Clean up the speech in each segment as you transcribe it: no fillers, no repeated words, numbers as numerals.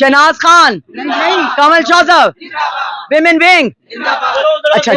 शहनाज खान, कमल Chaudhar, women wing. अच्छा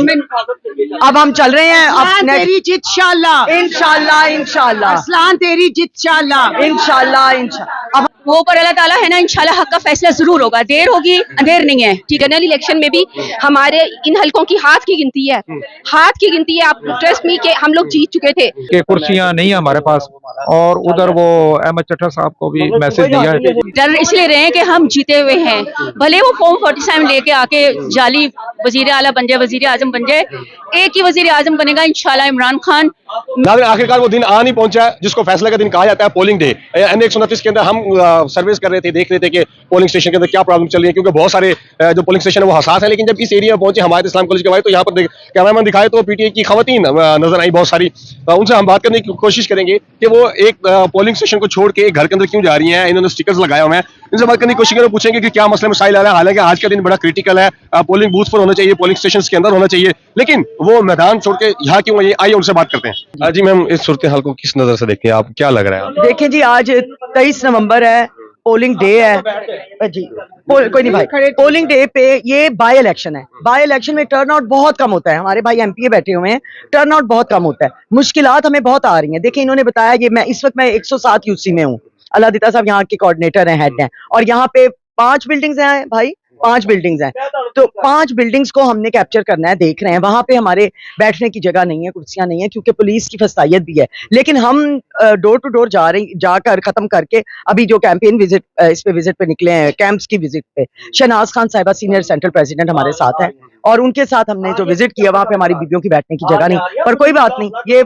अब हम चल रहे हैं। अब तेरी जित इंशाल्लाह, इंशाल्लाह इंशाल्लाह, असलान तेरी जित इंशाल्लाह, इंशाल्लाह इंशाल्लाह। अब वो ऊपर अल्लाह ताला है ना, इंशाल्लाह हक का फैसला जरूर होगा। देर होगी अंधेर नहीं है। ठीक है, जनरल इलेक्शन में भी हमारे इन हलकों की हाथ की गिनती है, हाथ की गिनती है। आप ट्रस्ट मी के हम लोग जीत चुके थे। कि कुर्सियां नहीं है हमारे पास, और उधर वो अहमद चट्टा साहब को भी मैसेज दिया है। डर इसलिए रहे हैं कि हम जीते हुए हैं, भले वो फॉर्म 47 लेके आके जाली वजीर आला बन जाए, वजीर आजम बन जाए। एक ही वजीर आजम बनेगा इंशाल्लाह, इमरान खान। आखिरकार वो दिन आ नहीं पहुंचा जिसको फैसले का दिन कहा जाता है, पोलिंग डे। N129 के अंदर हम सर्विस कर रहे थे, देख रहे थे कि पोलिंग स्टेशन के अंदर क्या प्रॉब्लम चल रही है, क्योंकि बहुत सारे जो पोलिंग स्टेशन है वो हसास है। लेकिन जब इस एरिया में पहुंचे हमारे इस्लाम कॉलेज के भाई, तो यहाँ पर कैमरामैन दिखाए तो पीटीआई की खवातीन नजर आई बहुत सारी। उनसे हम बात करने की कोशिश करेंगे कि वो एक पोलिंग स्टेशन को छोड़ के एक घर के अंदर क्यों जा रही है। इन्होंने स्टिकर्स लगाए हुए हैं, इनसे बात करने की कोशिश करेंगे, पूछेंगे कि क्या मसले मसाइल आ रहा है। हालांकि आज का दिन बड़ा क्रिटिकल है, पोलिंग बूथ पर होना चाहिए, पोलिंग स्टेशन के अंदर होना चाहिए, लेकिन वो मैदान छोड़ के यहाँ क्यों है, आइए उनसे बात करते हैं। जी मैम, इस सूरत हाल को किस नजर से देखते हैं आप, क्या लग रहा है आप? देखें जी, आज 23 नवंबर है, पोलिंग डे है जी। कोई नहीं भाई, पोलिंग डे पे ये बाय इलेक्शन है। बाय इलेक्शन में टर्न आउट बहुत कम होता है। हमारे भाई एमपीए बैठे हुए हैं, टर्न आउट बहुत कम होता है, मुश्किलात हमें बहुत आ रही हैं। देखिए, इन्होंने बताया कि इस वक्त मैं 107 यूसी में हूँ। अल्लाह दिता साहब यहाँ के कोऑर्डिनेटर हैं, हेड हैं, और यहाँ पे 5 बिल्डिंग्स हैं भाई, 5 बिल्डिंग्स हैं। तो 5 बिल्डिंग्स को हमने कैप्चर करना है, देख रहे हैं। वहां पे हमारे बैठने की जगह नहीं है, कुर्सियां नहीं है, क्योंकि पुलिस की फस्तायत भी है। लेकिन हम डोर टू डोर जाकर खत्म करके अभी जो कैंपेन विजिट इस पे विजिट पे निकले हैं, कैंप्स की विजिट पे। शहनाज खान साहिबा सीनियर सेंट्रल प्रेसिडेंट हमारे साथ हैं, और उनके साथ हमने जो विजिट किया वहां पे हमारी बीबियों की बैठने की जगह नहीं। पर कोई बात नहीं, ये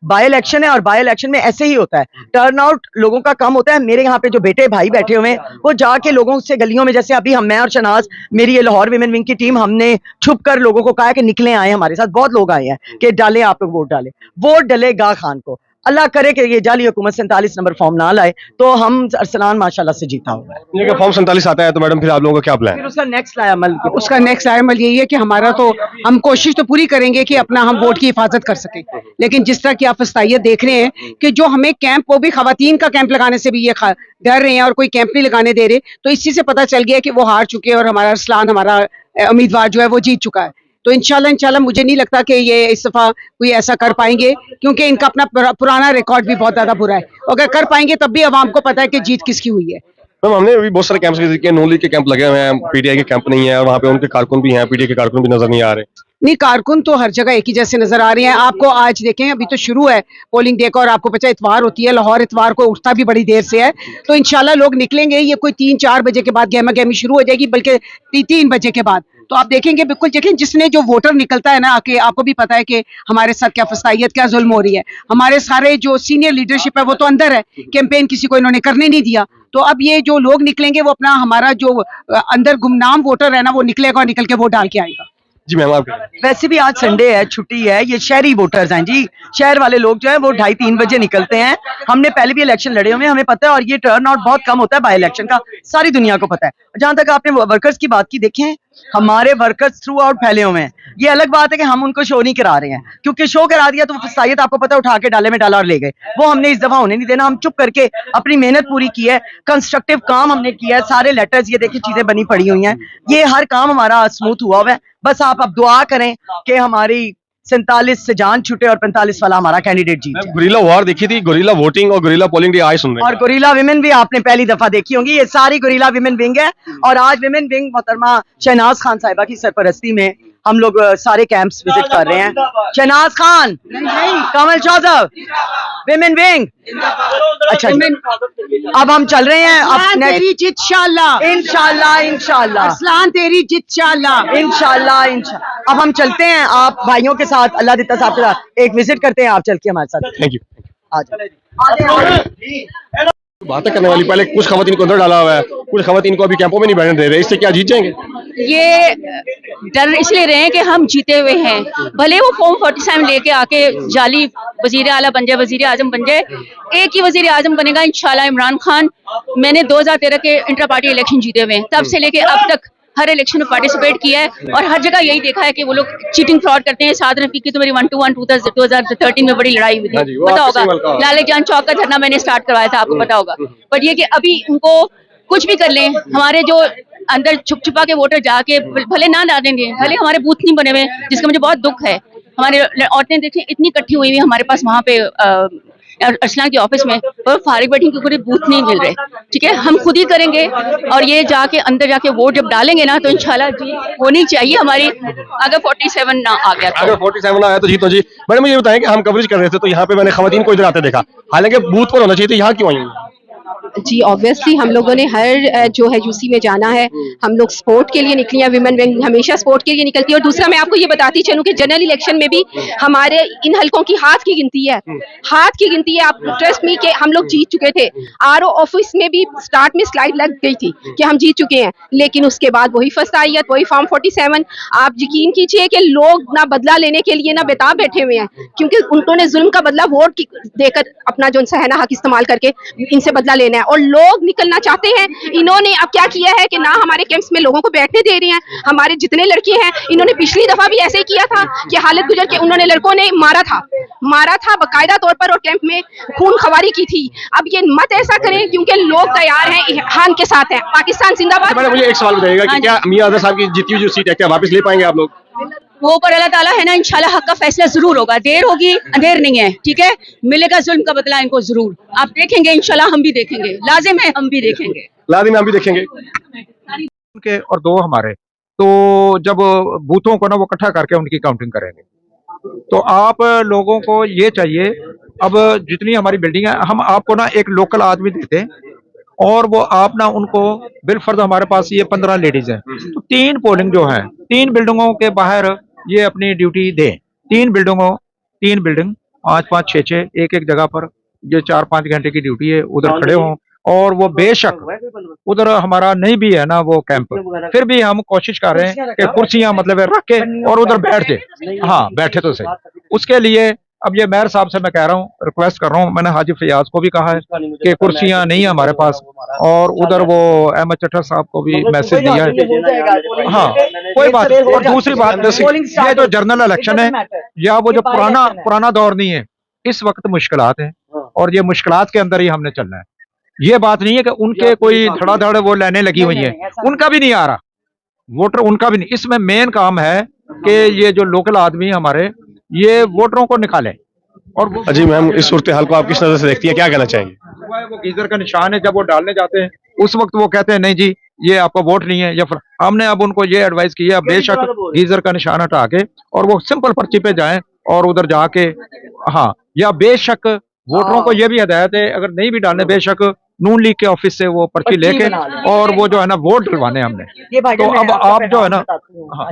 बाय इलेक्शन है, और बाय इलेक्शन में ऐसे ही होता है, टर्न आउट लोगों का कम होता है। मेरे यहाँ पे जो बेटे भाई बैठे हुए हैं, वो जाके लोगों से गलियों में, जैसे अभी मैं और शहनाज, मेरी ये लाहौर विमेन विंग की टीम, हमने छुप कर लोगों को कहा कि निकले आए, हमारे साथ बहुत लोग आए हैं कि डालें, आप लोग वोट डालें। वोट डलेगा खान को। अल्लाह करे कि ये जाली हुकूमत 47 नंबर फॉर्म ना लाए, तो हम अरसलान माशाल्लाह से जीता हुआ है। ये फॉर्म 47 आता है तो मैडम फिर आप लोगों का क्या प्लान है? उसका नेक्स्ट अमल, उसका नेक्स्ट अमल यही है कि हमारा तो हम कोशिश तो पूरी करेंगे कि अपना हम वोट की हिफाजत कर सकें। लेकिन जिस तरह की आप फस्तायत देख रहे हैं कि जो हमें कैंप, वो भी खवातीन का कैंप लगाने से भी ये डर रहे हैं और कोई कैंप नहीं लगाने दे रहे, तो इसी से पता चल गया कि वो हार चुके हैं और हमारा अरसलान, हमारा उम्मीदवार जो है वो जीत चुका है। तो इंशाल्लाह मुझे नहीं लगता कि ये इस दफा कोई ऐसा कर पाएंगे, क्योंकि इनका अपना पुराना रिकॉर्ड भी बहुत ज्यादा बुरा है। अगर कर पाएंगे तब भी अवाम को पता है कि जीत किसकी हुई है। मैम, हमने अभी बहुत सारे कैंप्स विजिट किए, नोली के कैंप लगे हुए हैं, पीटीआई के कैंप नहीं है, और वहाँ पे उनके कारकुन भी हैं, पीटीआई के कारकुन भी नजर नहीं आ रहे। नहीं, कारकुन तो हर जगह एक ही जैसे नजर आ रहे हैं आपको। आज देखें, अभी तो शुरू है पोलिंग डे का, और आपको पता है इतवार होती है, लाहौर इतवार को उठता भी बड़ी देर से है। तो इंशाल्लाह लोग निकलेंगे, ये कोई 3-4 बजे के बाद गहमा गहमी शुरू हो जाएगी, बल्कि 3 बजे के बाद। तो आप देखेंगे, बिल्कुल देखें, जिसने जो वोटर निकलता है ना आके, आपको भी पता है कि हमारे साथ क्या फस्तायत, क्या जुल्म हो रही है। हमारे सारे जो सीनियर लीडरशिप है वो तो अंदर है, कैंपेन किसी को इन्होंने करने नहीं दिया। तो अब ये जो लोग निकलेंगे वो अपना, हमारा जो अंदर गुमनाम वोटर है ना, वो निकलेगा और निकल के वोट डाल के आएगा। जी मैम, आप वैसे भी आज संडे है, छुट्टी है, ये शहरी वोटर्स हैं जी। शहर वाले लोग जो है वो 2:30-3 बजे निकलते हैं। हमने पहले भी इलेक्शन लड़े हुए हैं, हमें पता है, और ये टर्न आउट बहुत कम होता है बाय इलेक्शन का, सारी दुनिया को पता है। जहां तक आपने वर्कर्स की बात की, देखें हमारे वर्कर्स थ्रू आउट फैले हुए हैं। ये अलग बात है कि हम उनको शो नहीं करा रहे हैं, क्योंकि शो करा दिया तो फसायत आपको पता है, उठा के डाले में डाला और ले गए। वो हमने इस दफा होने नहीं देना। हम चुप करके अपनी मेहनत पूरी की है, कंस्ट्रक्टिव काम हमने किया है। सारे लेटर्स, ये देखिए चीजें बनी पड़ी हुई हैं, ये हर काम हमारा स्मूथ हुआ हुआ है। बस आप अब दुआ करें कि हमारी 47 से जान छूटे और 45 वाला हमारा कैंडिडेट जीत जाए। गुरिल्ला वॉर देखी थी, गुरिल्ला वोटिंग और गुरिल्ला पोलिंग डे आए सुन रहे हैं, और गुरिल्ला विमेन भी आपने पहली दफा देखी होंगी। ये सारी गुरिल्ला विमेन विंग है, और आज विमेन विंग मोहतरमा शहनाज खान साहिबा की सरपरस्ती में हम लोग सारे कैंप्स विजिट कर रहे हैं। शहनाज खान, कमल चौधर, विमेन विंग। अच्छा अब हम चल रहे हैं। अब तेरी जित इंशाल्लाह, इंशाल्लाह इंशाल्लाह, असलान तेरी जित इंशाल्लाह, इंशाल्लाह इंशाल्लाह। अब हम चलते हैं आप भाइयों के साथ, अल्लाह दिता साहब के साथ एक विजिट करते हैं। आप चल के हमारे साथ। Thank you. आ जाओ। बातें करने वाली, पहले कुछ खवातीन को अंदर डाला हुआ है, कुछ खवातीन को अभी कैंपों में नहीं बैठने दे रहे, इससे क्या जीत जाएंगे? ये डर इसलिए रहे हैं कि हम जीते हुए हैं, भले वो फॉर्म 47 लेके आके जाली वजीर आला बन जाए, वजीर आजम बन जाए। एक ही वजीर आजम बनेगा इंशाल्लाह, इमरान खान। मैंने 2013 के इंटर पार्टी इलेक्शन जीते हुए हैं, तब से लेके अब तक हर इलेक्शन में पार्टिसिपेट किया है, और हर जगह यही देखा है कि वो लोग चीटिंग फ्रॉड करते हैं। साथ रफीक की तो मेरी 1-1 2013 में बड़ी लड़ाई हुई थी, पता होगा। लाले जान चौक का धरना मैंने स्टार्ट करवाया था, आपको पता होगा। बट ये कि अभी उनको कुछ भी कर लें, हमारे जो अंदर छुप छुपा के वोटर जाके भले ना डालेंगे, भले हमारे बूथ नहीं बने हुए, जिसका मुझे बहुत दुख है। हमारे औरतें देखें इतनी इकट्ठी हुई हुई हमारे पास वहाँ पे अर्चना के ऑफिस में, और फारिग बैठी क्योंकि कोई बूथ नहीं मिल रहे। ठीक है, हम खुद ही करेंगे और ये जाके अंदर जाके वोट जब डालेंगे ना तो इंशाल्लाह जी होनी चाहिए हमारी। अगर 47 ना आ गया तो। अगर 47 आया तो जीतो जी। मैडम मुझे ये बताएं कि हम कवरेज कर रहे थे तो यहाँ पे मैंने खवातीन को इधर आते देखा, हालांकि बूथ पर होना चाहिए तो यहाँ क्यों आई? जी ऑब्वियसली हम लोगों ने हर जो है यूसी में जाना है, हम लोग स्पोर्ट के लिए निकली हैं, विमेन विंग हमेशा स्पोर्ट के लिए निकलती है। और दूसरा मैं आपको ये बताती चलूं कि जनरल इलेक्शन में भी हमारे इन हलकों की हाथ की गिनती है, हाथ की गिनती है। आप ट्रस्ट मी के हम लोग जीत चुके थे। आरओ ऑफिस में भी स्टार्ट में स्लाइड लग गई थी कि हम जीत चुके हैं, लेकिन उसके बाद वही फसाइयत, वही फॉर्म 47। आप यकीन कीजिए कि लोग ना बदला लेने के लिए ना बेताब बैठे हुए हैं, क्योंकि उन्होंने जुल्म का बदला वोट देकर अपना जो सहना हक इस्तेमाल करके इनसे बदला लेना है, और लोग निकलना चाहते हैं। इन्होंने अब क्या किया है कि ना हमारे कैंप्स में लोगों को बैठने दे रहे हैं। हमारे जितने लड़के हैं, इन्होंने पिछली दफा भी ऐसे ही किया था कि हालत गुजर के उन्होंने लड़कों ने मारा था बाकायदा तौर पर, और कैंप में खून खवारी की थी। अब ये मत ऐसा करें, क्योंकि लोग तैयार हैं, इहान के साथ हैं। पाकिस्तान जिंदाबाद। मैडम मुझे एक सवाल बताइएगा कि क्या मियां आज़ाद साहब की जीती हुई जो सीट है क्या वापस ले पाएंगे आप लोग? वो ऊपर अल्लाह ताला है ना, इंशाल्लाह हक का फैसला जरूर होगा। देर होगी अंधेर नहीं है, ठीक है, मिलेगा जुल्म का बदला इनको जरूर। आप देखेंगे इंशाल्लाह, हम भी देखेंगे, लाजिम है हम भी देखेंगे, लाजिम हम भी देखेंगे। उनके और 2 हमारे, तो जब बूथों को ना वो इकट्ठा करके उनकी काउंटिंग करेंगे, तो आप लोगों को ये चाहिए, अब जितनी हमारी बिल्डिंग है हम आपको ना एक लोकल आदमी देते हैं, और वो आप ना उनको बिलफर्ज हमारे पास ये 15 लेडीज हैं, तो 3 पोलिंग जो है 3 बिल्डिंगों के बाहर ये अपनी ड्यूटी दें। 3 बिल्डिंग 5-5, 6-6 एक जगह पर ये 4-5 घंटे की ड्यूटी है, उधर खड़े हों। और वो बेशक उधर हमारा नहीं भी है ना वो कैंप, फिर भी हम कोशिश कर रहे हैं कि कुर्सियां मतलब रख के और उधर बैठ जाए। हाँ बैठे तो सही। उसके लिए अब ये मेयर साहब से मैं कह रहा हूँ, रिक्वेस्ट कर रहा हूँ, मैंने हाजी फयाज को भी कहा है कि कुर्सियां नहीं है हमारे पास, और उधर वो अहमद चट्टर साहब को भी मैसेज दिया है। हाँ कोई बात नहीं। और दूसरी बात, ये जो जनरल इलेक्शन है या वो जो पुराना दौर नहीं है, इस वक्त मुश्किलात हैं, और ये मुश्किलात के अंदर ही हमने चलना है। ये बात नहीं है कि उनके कोई धड़ाधड़ वो लाइनें लगी हुई हैं, उनका भी नहीं आ रहा वोटर, उनका भी नहीं। इसमें मेन काम है कि ये जो लोकल आदमी हमारे ये वोटरों को निकालें। और जी मैम, इस सूरत हाल को आप किस नजर से देखती है, क्या कहना चाहेंगे? वो गीजर का निशान है, जब वो डालने जाते हैं उस वक्त वो कहते हैं नहीं जी ये आपका वोट नहीं है, या फिर हमने अब उनको ये एडवाइस किया बेशक गीजर का निशान हटा के और वो सिंपल पर्ची पे जाएं और उधर जाके, हाँ, या बेशक वोटरों को ये भी हिदायत है अगर नहीं भी डालने, बेशक नून लीग के ऑफिस से वो पर्ची लेके और वो जो है ना वोट डलवाने हमने। तो अब आप जो है ना, हाँ